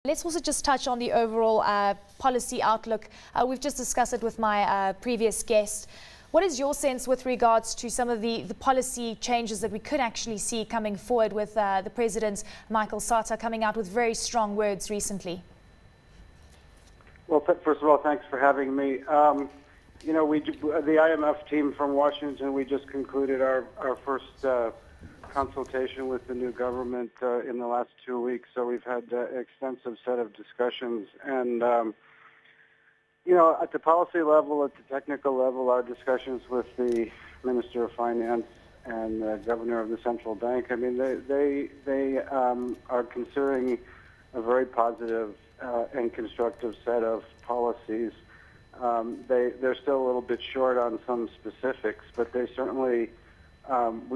Let's also just touch on the overall policy outlook. We've just discussed it with my previous guest. What is your sense with regards to some of the policy changes that we could actually see coming forward with the President, Michael Sata, coming out with very strong words recently? Well, first of all, thanks for having me. The IMF team from Washington, we just concluded our first consultation with the new government in the last 2 weeks. So we've had an extensive set of discussions. And, at the policy level, at the technical level, our discussions with the Minister of Finance and the Governor of the Central Bank, I mean, they are considering a very positive and constructive set of policies. They're still a little bit short on some specifics, but they certainly,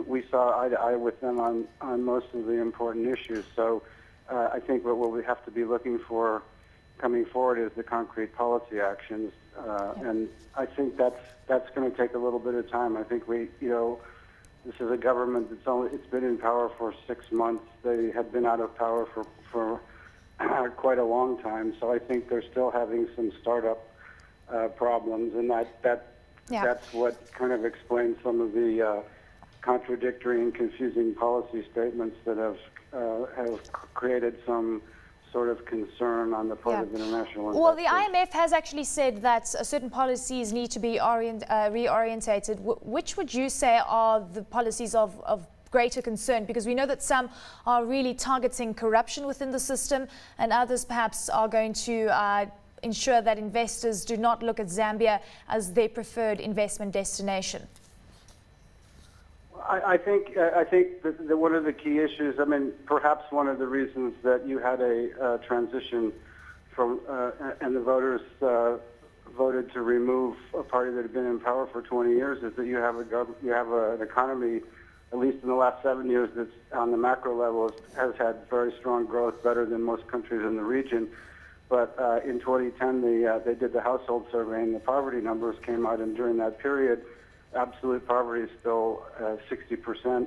we saw eye to eye with them on most of the important issues. So I think what we have to be looking for coming forward is the concrete policy actions. And I think that's going to take a little bit of time. I think this is a government it's been in power for 6 months. They have been out of power for quite a long time. So I think they're still having some startup problems, and that's what kind of explains some of the contradictory and confusing policy statements that have created some sort of concern on the part of international investors. Well, the IMF has actually said that certain policies need to be reorientated. Which would you say are the policies of greater concern? Because we know that some are really targeting corruption within the system, and others perhaps are going to ensure that investors do not look at Zambia as their preferred investment destination. I think that one of the key issues, I mean, perhaps one of the reasons that you had a transition from, and the voters voted to remove a party that had been in power for 20 years, is that you have an economy, at least in the last 7 years, that's on the macro level has had very strong growth, better than most countries in the region. But in 2010, they did the household survey, and the poverty numbers came out, and during that period, absolute poverty is still 60%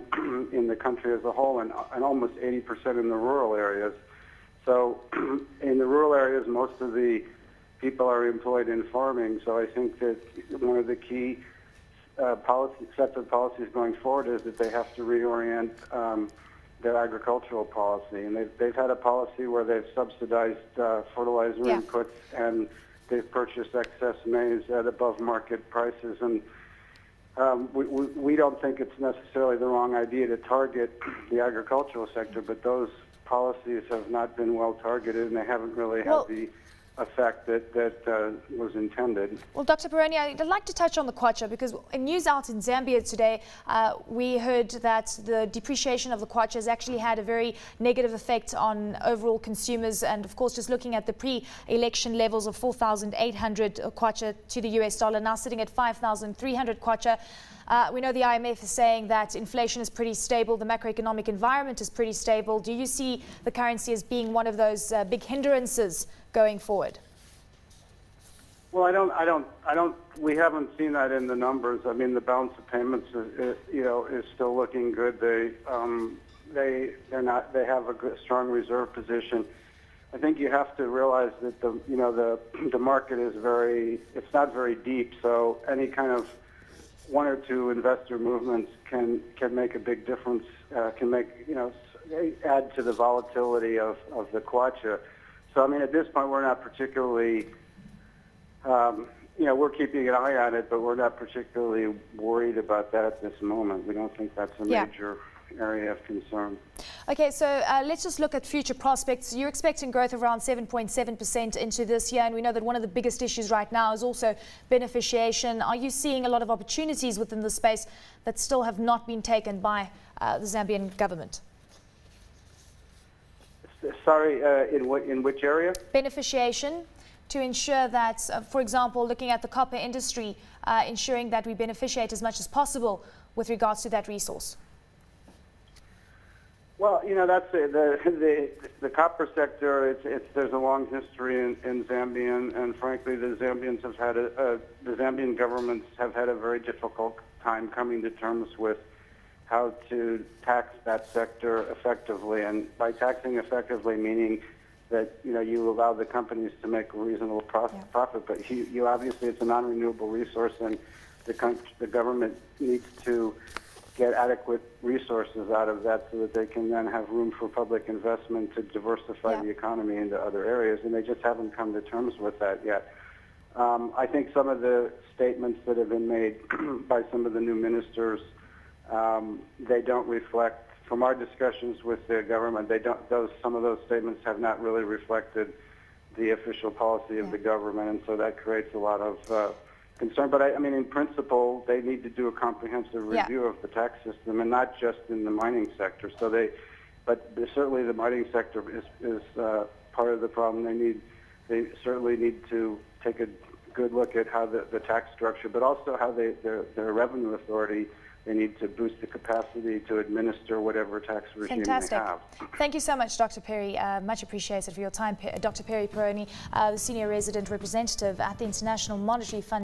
in the country as a whole, and almost 80% in the rural areas. So in the rural areas, most of the people are employed in farming. So I think that one of the key sets of policies going forward is that they have to reorient their agricultural policy. And they've had a policy where they've subsidized fertilizer inputs, and they've purchased excess maize at above market prices. And we don't think it's necessarily the wrong idea to target the agricultural sector, but those policies have not been well targeted, and they haven't really had the effect that was intended. Well, Dr. Perone, I'd like to touch on the kwacha, because in news out in Zambia today, we heard that the depreciation of the kwacha has actually had a very negative effect on overall consumers. And of course, just looking at the pre-election levels of 4,800 kwacha to the US dollar, now sitting at 5,300 kwacha. We know the IMF is saying that inflation is pretty stable, the macroeconomic environment is pretty stable. Do you see the currency as being one of those big hindrances going forward? Well, I don't. We haven't seen that in the numbers. I mean, the balance of payments, is still looking good. They have a strong reserve position. I think you have to realize that the market is it's not very deep. So any kind of one or two investor movements can make a big difference. Can make add to the volatility of the kwacha. So, I mean, at this point, we're not particularly, we're keeping an eye on it, but we're not particularly worried about that at this moment. We don't think that's a major area of concern. Okay, so let's just look at future prospects. You're expecting growth of around 7.7% into this year, and we know that one of the biggest issues right now is also beneficiation. Are you seeing a lot of opportunities within the space that still have not been taken by the Zambian government? Sorry, in which area? Beneficiation, to ensure that, for example, looking at the copper industry, ensuring that we beneficiate as much as possible with regards to that resource. Well, that's the copper sector. There's a long history in Zambia, and frankly, the Zambians have had the Zambian governments have had a very difficult time coming to terms with how to tax that sector effectively. And by taxing effectively, meaning that you allow the companies to make a reasonable profit, but you obviously, it's a non-renewable resource, and the government needs to get adequate resources out of that so that they can then have room for public investment to diversify the economy into other areas, and they just haven't come to terms with that yet. I think some of the statements that have been made by some of the new ministers, they don't reflect, from our discussions with the government, some of those statements have not really reflected the official policy of the government, and so that creates a lot of concern. But I mean, in principle, they need to do a comprehensive review of the tax system, and not just in the mining sector. But certainly the mining sector is part of the problem. They certainly need to take a good look at how the tax structure, but also how their revenue authority, they need to boost the capacity to administer whatever tax regime they have. Thank you so much, Dr. Perry. Much appreciated for your time. Dr. Perry Perone, the Senior Resident Representative at the International Monetary Fund.